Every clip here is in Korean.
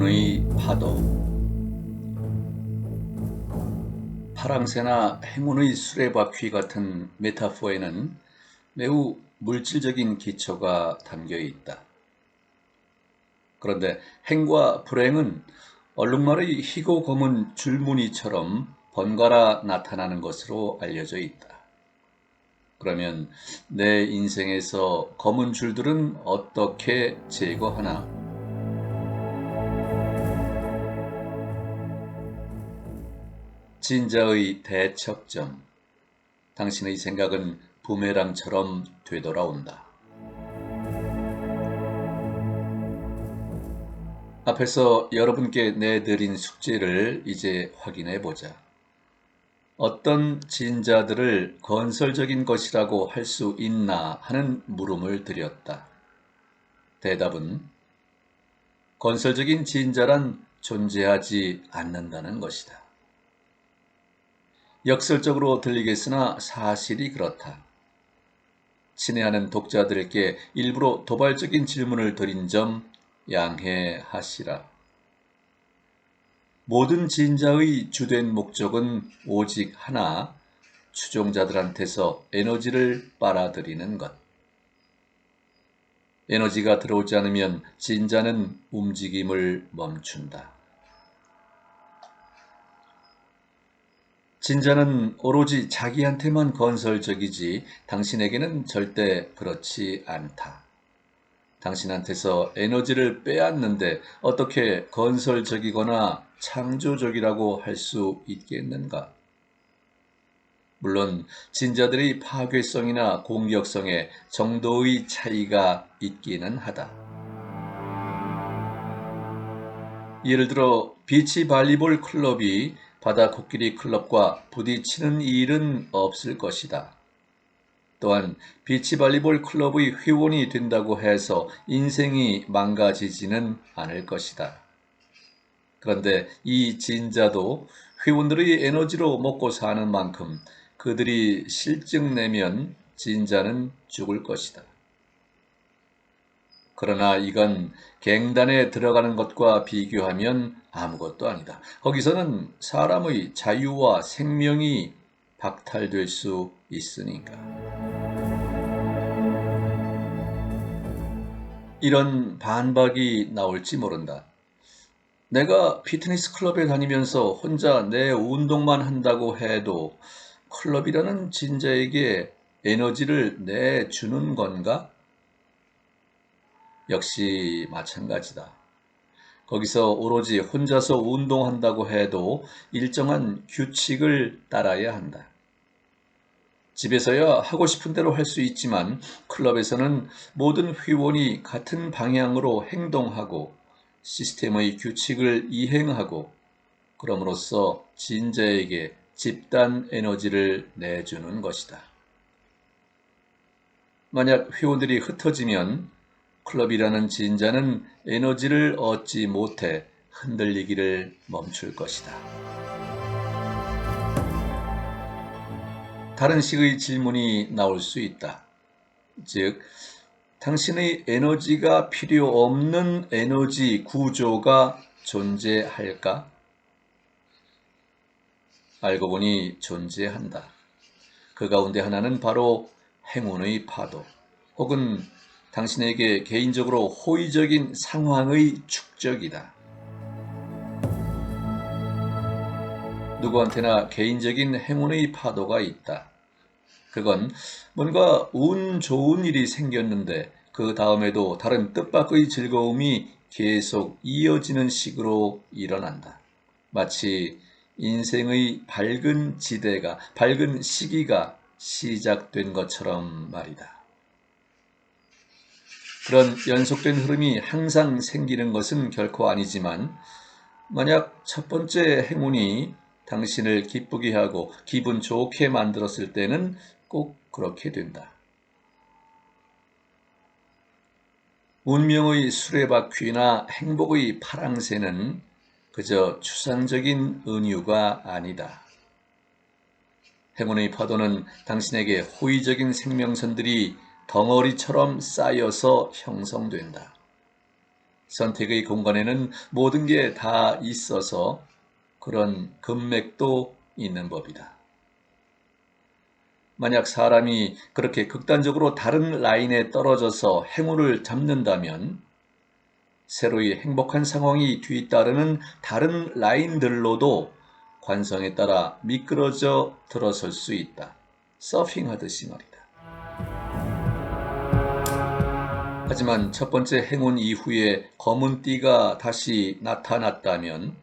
행운의 파도. 파랑새나 행운의 수레바퀴 같은 메타포에는 매우 물질적인 기초가 담겨 있다. 그런데 행과 불행은 얼룩말의 희고 검은 줄무늬처럼 번갈아 나타나는 것으로 알려져 있다. 그러면 내 인생에서 검은 줄들은 어떻게 제거하나? 진자의 대척점. 당신의 생각은 부메랑처럼 되돌아온다. 앞에서 여러분께 내드린 숙제를 이제 확인해 보자. 어떤 진자들을 건설적인 것이라고 할 수 있나 하는 물음을 드렸다. 대답은 건설적인 진자란 존재하지 않는다는 것이다. 역설적으로 들리겠으나 사실이 그렇다. 친애하는 독자들께 일부러 도발적인 질문을 드린 점 양해하시라. 모든 진자의 주된 목적은 오직 하나, 추종자들한테서 에너지를 빨아들이는 것. 에너지가 들어오지 않으면 진자는 움직임을 멈춘다. 진자는 오로지 자기한테만 건설적이지 당신에게는 절대 그렇지 않다. 당신한테서 에너지를 빼앗는데 어떻게 건설적이거나 창조적이라고 할 수 있겠는가? 물론 진자들의 파괴성이나 공격성에 정도의 차이가 있기는 하다. 예를 들어 비치 발리볼 클럽이 바다 코끼리 클럽과 부딪히는 일은 없을 것이다. 또한 비치발리볼 클럽의 회원이 된다고 해서 인생이 망가지지는 않을 것이다. 그런데 이 진자도 회원들의 에너지로 먹고 사는 만큼 그들이 실증 내면 진자는 죽을 것이다. 그러나 이건 갱단에 들어가는 것과 비교하면 아무것도 아니다. 거기서는 사람의 자유와 생명이 박탈될 수 있으니까. 이런 반박이 나올지 모른다. 내가 피트니스 클럽에 다니면서 혼자 내 운동만 한다고 해도 클럽이라는 진자에게 에너지를 내주는 건가? 역시 마찬가지다. 거기서 오로지 혼자서 운동한다고 해도 일정한 규칙을 따라야 한다. 집에서야 하고 싶은 대로 할 수 있지만 클럽에서는 모든 회원이 같은 방향으로 행동하고 시스템의 규칙을 이행하고 그럼으로써 진자에게 집단 에너지를 내주는 것이다. 만약 회원들이 흩어지면 클럽이라는 진자는 에너지를 얻지 못해 흔들리기를 멈출 것이다. 다른 식의 질문이 나올 수 있다. 즉, 당신의 에너지가 필요 없는 에너지 구조가 존재할까? 알고 보니 존재한다. 그 가운데 하나는 바로 행운의 파도, 혹은 당신에게 개인적으로 호의적인 상황의 축적이다. 누구한테나 개인적인 행운의 파도가 있다. 그건 뭔가 운 좋은 일이 생겼는데 그 다음에도 다른 뜻밖의 즐거움이 계속 이어지는 식으로 일어난다. 마치 인생의 밝은 지대가, 밝은 시기가 시작된 것처럼 말이다. 그런 연속된 흐름이 항상 생기는 것은 결코 아니지만 만약 첫 번째 행운이 당신을 기쁘게 하고 기분 좋게 만들었을 때는 꼭 그렇게 된다. 운명의 수레바퀴나 행복의 파랑새는 그저 추상적인 은유가 아니다. 행운의 파도는 당신에게 호의적인 생명선들이 덩어리처럼 쌓여서 형성된다. 선택의 공간에는 모든 게 다 있어서 그런 금맥도 있는 법이다. 만약 사람이 그렇게 극단적으로 다른 라인에 떨어져서 행운을 잡는다면 새로이 행복한 상황이 뒤따르는 다른 라인들로도 관성에 따라 미끄러져 들어설 수 있다. 서핑하듯이 말이다. 하지만 첫 번째 행운 이후에 검은 띠가 다시 나타났다면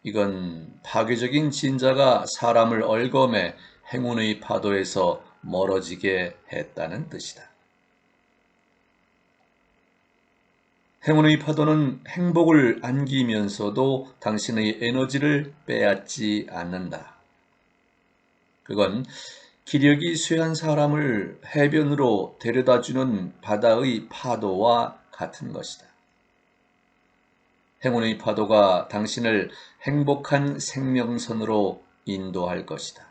이건 파괴적인 진자가 사람을 얽어매 행운의 파도에서 멀어지게 했다는 뜻이다. 행운의 파도는 행복을 안기면서도 당신의 에너지를 빼앗지 않는다. 그건 기력이 쇠한 사람을 해변으로 데려다주는 바다의 파도와 같은 것이다. 행운의 파도가 당신을 행복한 생명선으로 인도할 것이다.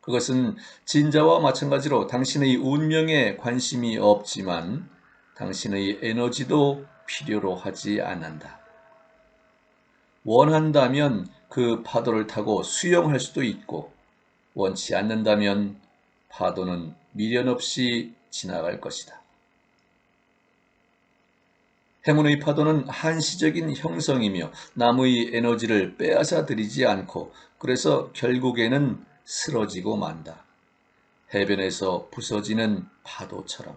그것은 진자와 마찬가지로 당신의 운명에 관심이 없지만 당신의 에너지도 필요로 하지 않는다. 원한다면 그 파도를 타고 수영할 수도 있고 원치 않는다면 파도는 미련 없이 지나갈 것이다. 행운의 파도는 한시적인 형성이며 남의 에너지를 빼앗아 들이지 않고 그래서 결국에는 쓰러지고 만다. 해변에서 부서지는 파도처럼.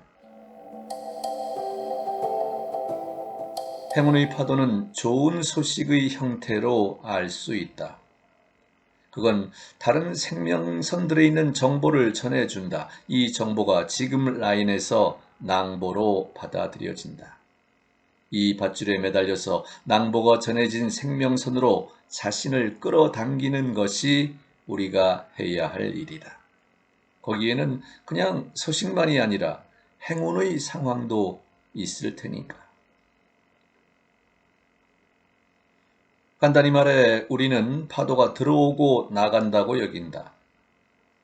행운의 파도는 좋은 소식의 형태로 알 수 있다. 그건 다른 생명선들에 있는 정보를 전해준다. 이 정보가 지금 라인에서 낭보로 받아들여진다. 이 밧줄에 매달려서 낭보가 전해진 생명선으로 자신을 끌어당기는 것이 우리가 해야 할 일이다. 거기에는 그냥 소식만이 아니라 행운의 상황도 있을 테니까. 간단히 말해 우리는 파도가 들어오고 나간다고 여긴다.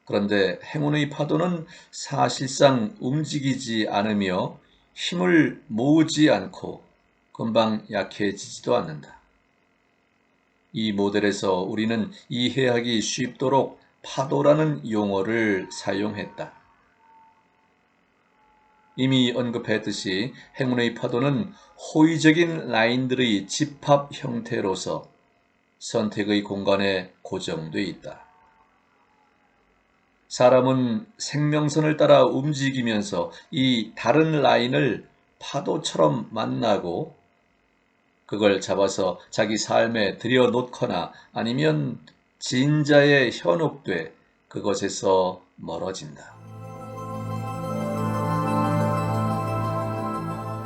그런데 행운의 파도는 사실상 움직이지 않으며 힘을 모으지 않고 금방 약해지지도 않는다. 이 모델에서 우리는 이해하기 쉽도록 파도라는 용어를 사용했다. 이미 언급했듯이 행운의 파도는 호의적인 라인들의 집합 형태로서 선택의 공간에 고정돼 있다. 사람은 생명선을 따라 움직이면서 이 다른 라인을 파도처럼 만나고 그걸 잡아서 자기 삶에 들여놓거나 아니면 진자에 현혹돼 그것에서 멀어진다.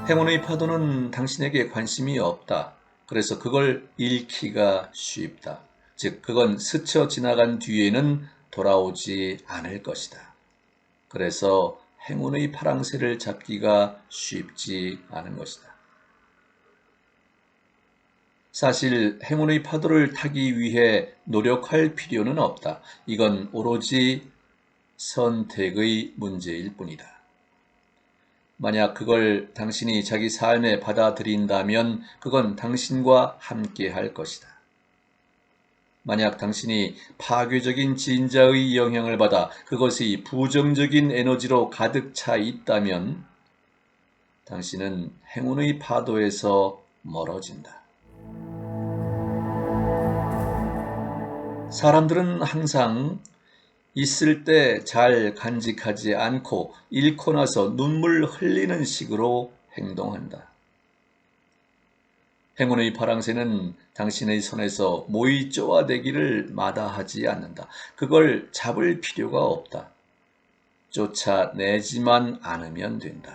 행운의 파도는 당신에게 관심이 없다. 그래서 그걸 잃기가 쉽다. 즉, 그건 스쳐 지나간 뒤에는 돌아오지 않을 것이다. 그래서 행운의 파랑새를 잡기가 쉽지 않은 것이다. 사실 행운의 파도를 타기 위해 노력할 필요는 없다. 이건 오로지 선택의 문제일 뿐이다. 만약 그걸 당신이 자기 삶에 받아들인다면 그건 당신과 함께 할 것이다. 만약 당신이 파괴적인 진자의 영향을 받아 그것이 부정적인 에너지로 가득 차 있다면 당신은 행운의 파도에서 멀어진다. 사람들은 항상 있을 때 잘 간직하지 않고 잃고 나서 눈물 흘리는 식으로 행동한다. 행운의 파랑새는 당신의 손에서 모이 쪼아대기를 마다하지 않는다. 그걸 잡을 필요가 없다. 쫓아내지만 않으면 된다.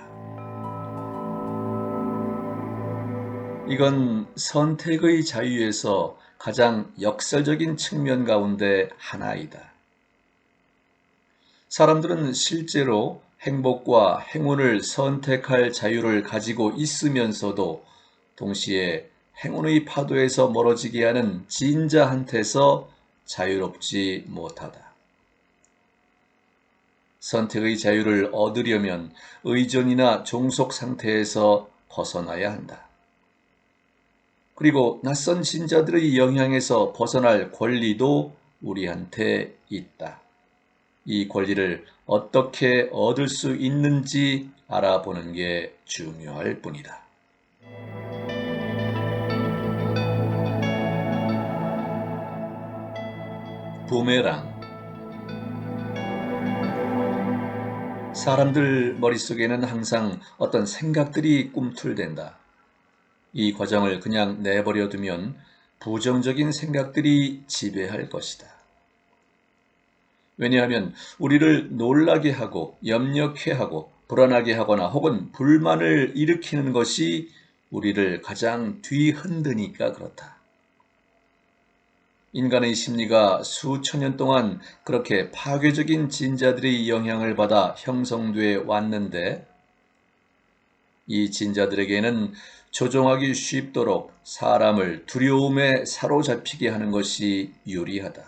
이건 선택의 자유에서 가장 역설적인 측면 가운데 하나이다. 사람들은 실제로 행복과 행운을 선택할 자유를 가지고 있으면서도 동시에 행운의 파도에서 멀어지게 하는 진자한테서 자유롭지 못하다. 선택의 자유를 얻으려면 의존이나 종속 상태에서 벗어나야 한다. 그리고 낯선 진자들의 영향에서 벗어날 권리도 우리한테 있다. 이 권리를 어떻게 얻을 수 있는지 알아보는 게 중요할 뿐이다. 부메랑. 사람들 머릿속에는 항상 어떤 생각들이 꿈틀댄다. 이 과정을 그냥 내버려 두면 부정적인 생각들이 지배할 것이다. 왜냐하면 우리를 놀라게 하고 염려케 하고 불안하게 하거나 혹은 불만을 일으키는 것이 우리를 가장 뒤흔드니까 그렇다. 인간의 심리가 수천 년 동안 그렇게 파괴적인 진자들의 영향을 받아 형성돼 왔는데, 이 진자들에게는 조종하기 쉽도록 사람을 두려움에 사로잡히게 하는 것이 유리하다.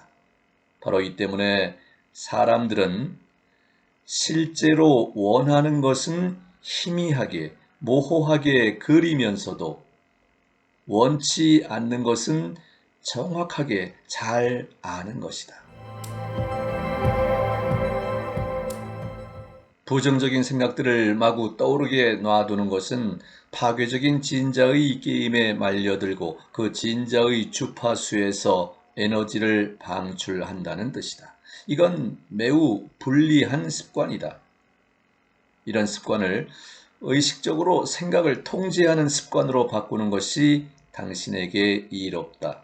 바로 이 때문에 사람들은 실제로 원하는 것은 희미하게, 모호하게 그리면서도 원치 않는 것은 정확하게 잘 아는 것이다. 부정적인 생각들을 마구 떠오르게 놔두는 것은 파괴적인 진자의 게임에 말려들고 그 진자의 주파수에서 에너지를 방출한다는 뜻이다. 이건 매우 불리한 습관이다. 이런 습관을 의식적으로 생각을 통제하는 습관으로 바꾸는 것이 당신에게 이롭다.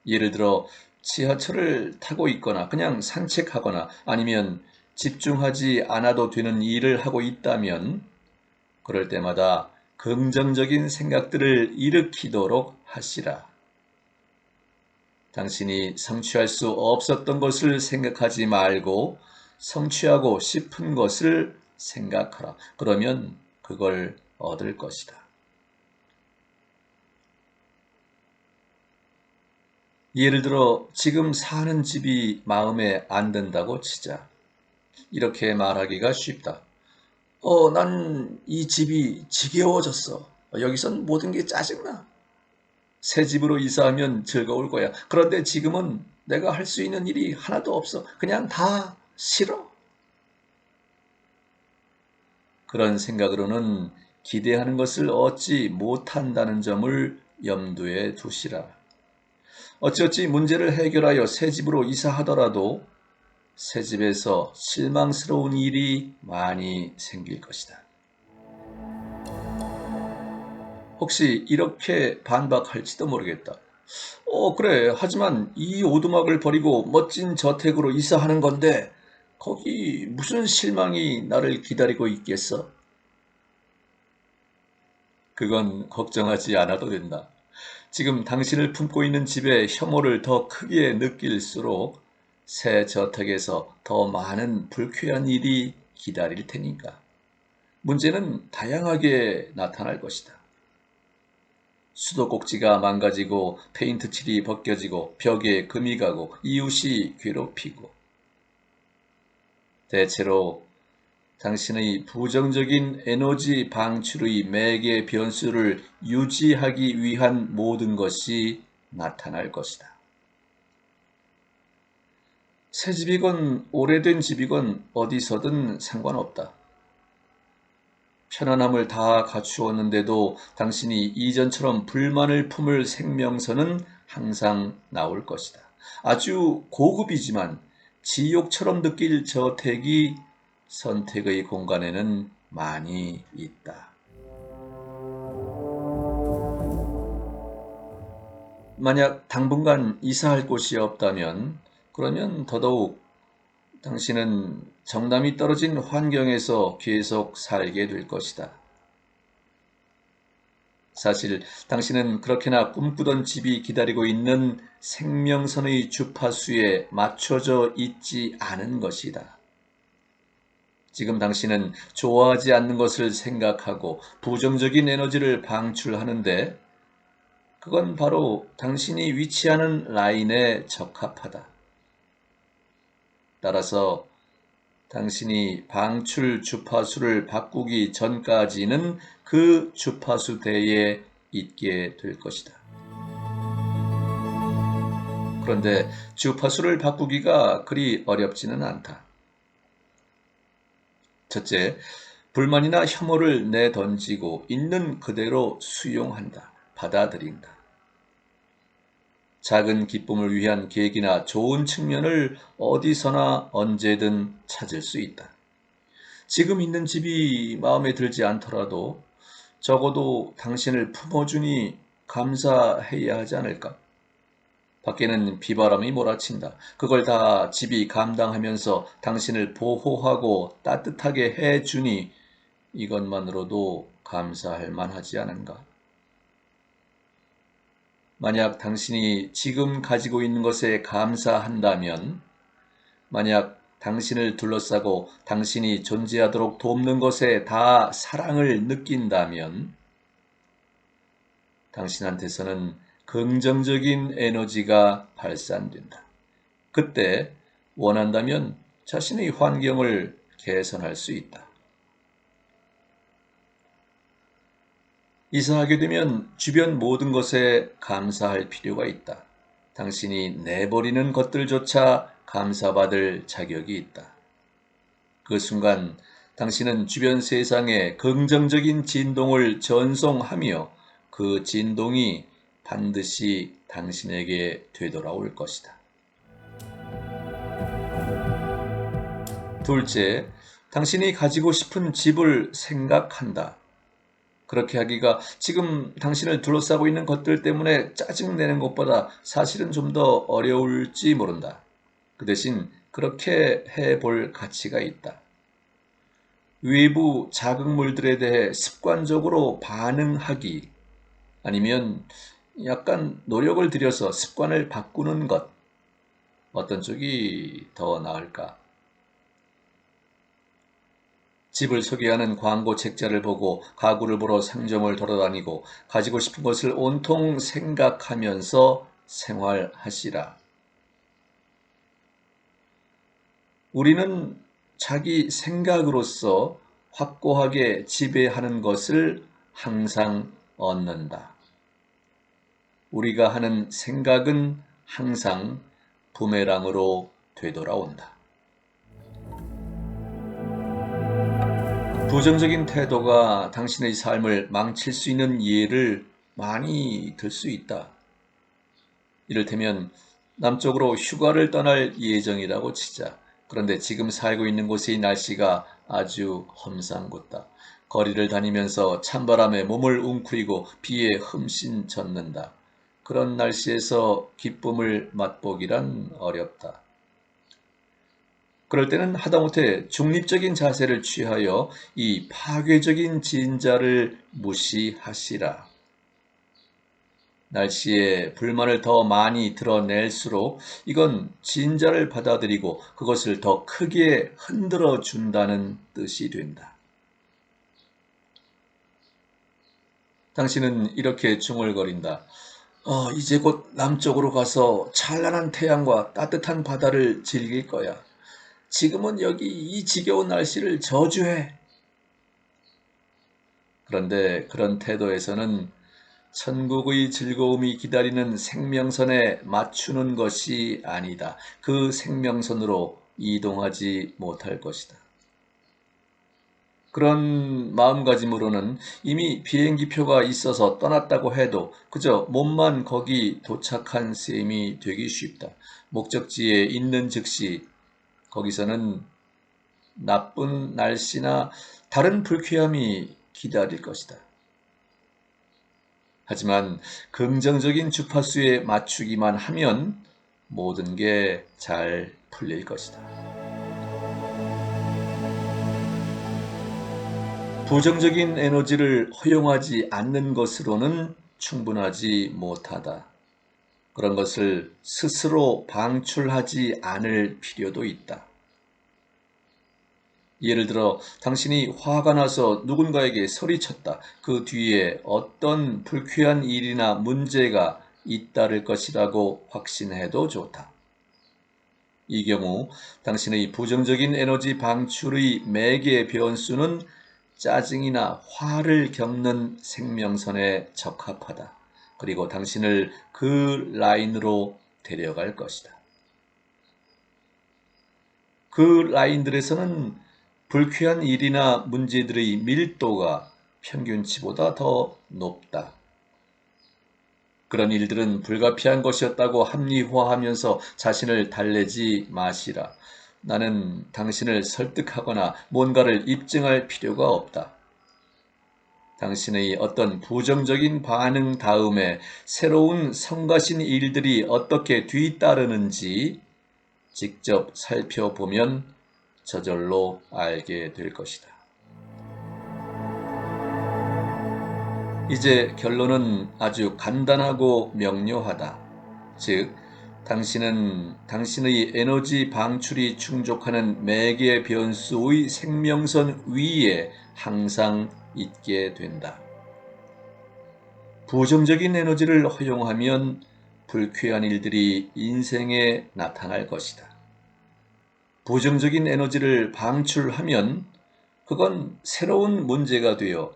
예를 들어 지하철을 타고 있거나 그냥 산책하거나 아니면 집중하지 않아도 되는 일을 하고 있다면 그럴 때마다 긍정적인 생각들을 일으키도록 하시라. 당신이 성취할 수 없었던 것을 생각하지 말고 성취하고 싶은 것을 생각하라. 그러면 그걸 얻을 것이다. 예를 들어 지금 사는 집이 마음에 안 든다고 치자. 이렇게 말하기가 쉽다. 난 이 집이 지겨워졌어. 여기선 모든 게 짜증나. 새 집으로 이사하면 즐거울 거야. 그런데 지금은 내가 할 수 있는 일이 하나도 없어. 그냥 다 싫어. 그런 생각으로는 기대하는 것을 얻지 못한다는 점을 염두에 두시라. 어찌어찌 문제를 해결하여 새 집으로 이사하더라도 새 집에서 실망스러운 일이 많이 생길 것이다. 혹시 이렇게 반박할지도 모르겠다. 그래. 하지만 이 오두막을 버리고 멋진 저택으로 이사하는 건데 거기 무슨 실망이 나를 기다리고 있겠어? 그건 걱정하지 않아도 된다. 지금 당신을 품고 있는 집의 혐오를 더 크게 느낄수록 새 저택에서 더 많은 불쾌한 일이 기다릴 테니까. 문제는 다양하게 나타날 것이다. 수도꼭지가 망가지고 페인트 칠이 벗겨지고 벽에 금이 가고 이웃이 괴롭히고, 대체로 당신의 부정적인 에너지 방출의 매개 변수를 유지하기 위한 모든 것이 나타날 것이다. 새 집이건 오래된 집이건 어디서든 상관없다. 편안함을 다 갖추었는데도 당신이 이전처럼 불만을 품을 생명선은 항상 나올 것이다. 아주 고급이지만 지옥처럼 느낄 저택이 선택의 공간에는 많이 있다. 만약 당분간 이사할 곳이 없다면 그러면 더더욱 당신은 정남이 떨어진 환경에서 계속 살게 될 것이다. 사실 당신은 그렇게나 꿈꾸던 집이 기다리고 있는 생명선의 주파수에 맞춰져 있지 않은 것이다. 지금 당신은 좋아하지 않는 것을 생각하고 부정적인 에너지를 방출하는데 그건 바로 당신이 위치하는 라인에 적합하다. 따라서 당신이 방출 주파수를 바꾸기 전까지는 그 주파수대에 있게 될 것이다. 그런데 주파수를 바꾸기가 그리 어렵지는 않다. 첫째, 불만이나 혐오를 내던지고 있는 그대로 수용한다. 받아들인다. 작은 기쁨을 위한 계기나 좋은 측면을 어디서나 언제든 찾을 수 있다. 지금 있는 집이 마음에 들지 않더라도 적어도 당신을 품어주니 감사해야 하지 않을까? 밖에는 비바람이 몰아친다. 그걸 다 집이 감당하면서 당신을 보호하고 따뜻하게 해주니 이것만으로도 감사할 만하지 않은가? 만약 당신이 지금 가지고 있는 것에 감사한다면, 만약 당신을 둘러싸고 당신이 존재하도록 돕는 것에 다 사랑을 느낀다면, 당신한테서는 긍정적인 에너지가 발산된다. 그때 원한다면 자신의 환경을 개선할 수 있다. 이사하게 되면 주변 모든 것에 감사할 필요가 있다. 당신이 내버리는 것들조차 감사받을 자격이 있다. 그 순간 당신은 주변 세상에 긍정적인 진동을 전송하며 그 진동이 반드시 당신에게 되돌아올 것이다. 둘째, 당신이 가지고 싶은 집을 생각한다. 그렇게 하기가 지금 당신을 둘러싸고 있는 것들 때문에 짜증내는 것보다 사실은 좀 더 어려울지 모른다. 그 대신 그렇게 해볼 가치가 있다. 외부 자극물들에 대해 습관적으로 반응하기, 아니면 약간 노력을 들여서 습관을 바꾸는 것, 어떤 쪽이 더 나을까? 집을 소개하는 광고 책자를 보고 가구를 보러 상점을 돌아다니고 가지고 싶은 것을 온통 생각하면서 생활하시라. 우리는 자기 생각으로서 확고하게 지배하는 것을 항상 얻는다. 우리가 하는 생각은 항상 부메랑으로 되돌아온다. 부정적인 태도가 당신의 삶을 망칠 수 있는 예를 많이 들 수 있다. 이를테면 남쪽으로 휴가를 떠날 예정이라고 치자. 그런데 지금 살고 있는 곳의 날씨가 아주 험상궂다. 거리를 다니면서 찬바람에 몸을 웅크리고 비에 흠씬 젖는다. 그런 날씨에서 기쁨을 맛보기란 어렵다. 그럴 때는 하다못해 중립적인 자세를 취하여 이 파괴적인 진자를 무시하시라. 날씨에 불만을 더 많이 드러낼수록 이건 진자를 받아들이고 그것을 더 크게 흔들어 준다는 뜻이 된다. 당신은 이렇게 중얼거린다. 이제 곧 남쪽으로 가서 찬란한 태양과 따뜻한 바다를 즐길 거야. 지금은 여기 이 지겨운 날씨를 저주해. 그런데 그런 태도에서는 천국의 즐거움이 기다리는 생명선에 맞추는 것이 아니다. 그 생명선으로 이동하지 못할 것이다. 그런 마음가짐으로는 이미 비행기표가 있어서 떠났다고 해도 그저 몸만 거기 도착한 셈이 되기 쉽다. 목적지에 있는 즉시 거기서는 나쁜 날씨나 다른 불쾌함이 기다릴 것이다. 하지만 긍정적인 주파수에 맞추기만 하면 모든 게 잘 풀릴 것이다. 부정적인 에너지를 허용하지 않는 것으로는 충분하지 못하다. 그런 것을 스스로 방출하지 않을 필요도 있다. 예를 들어 당신이 화가 나서 누군가에게 소리쳤다. 그 뒤에 어떤 불쾌한 일이나 문제가 잇따를 것이라고 확신해도 좋다. 이 경우 당신의 부정적인 에너지 방출의 매개 변수는 짜증이나 화를 겪는 생명선에 적합하다. 그리고 당신을 그 라인으로 데려갈 것이다. 그 라인들에서는 불쾌한 일이나 문제들의 밀도가 평균치보다 더 높다. 그런 일들은 불가피한 것이었다고 합리화하면서 자신을 달래지 마시라. 나는 당신을 설득하거나 뭔가를 입증할 필요가 없다. 당신의 어떤 부정적인 반응 다음에 새로운 성가신 일들이 어떻게 뒤따르는지 직접 살펴보면 저절로 알게 될 것이다. 이제 결론은 아주 간단하고 명료하다. 즉, 당신은 당신의 에너지 방출이 충족하는 매개 변수의 생명선 위에 항상 있게 된다. 부정적인 에너지를 허용하면 불쾌한 일들이 인생에 나타날 것이다. 부정적인 에너지를 방출하면 그건 새로운 문제가 되어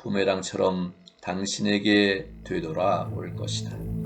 부메랑처럼 당신에게 되돌아올 것이다.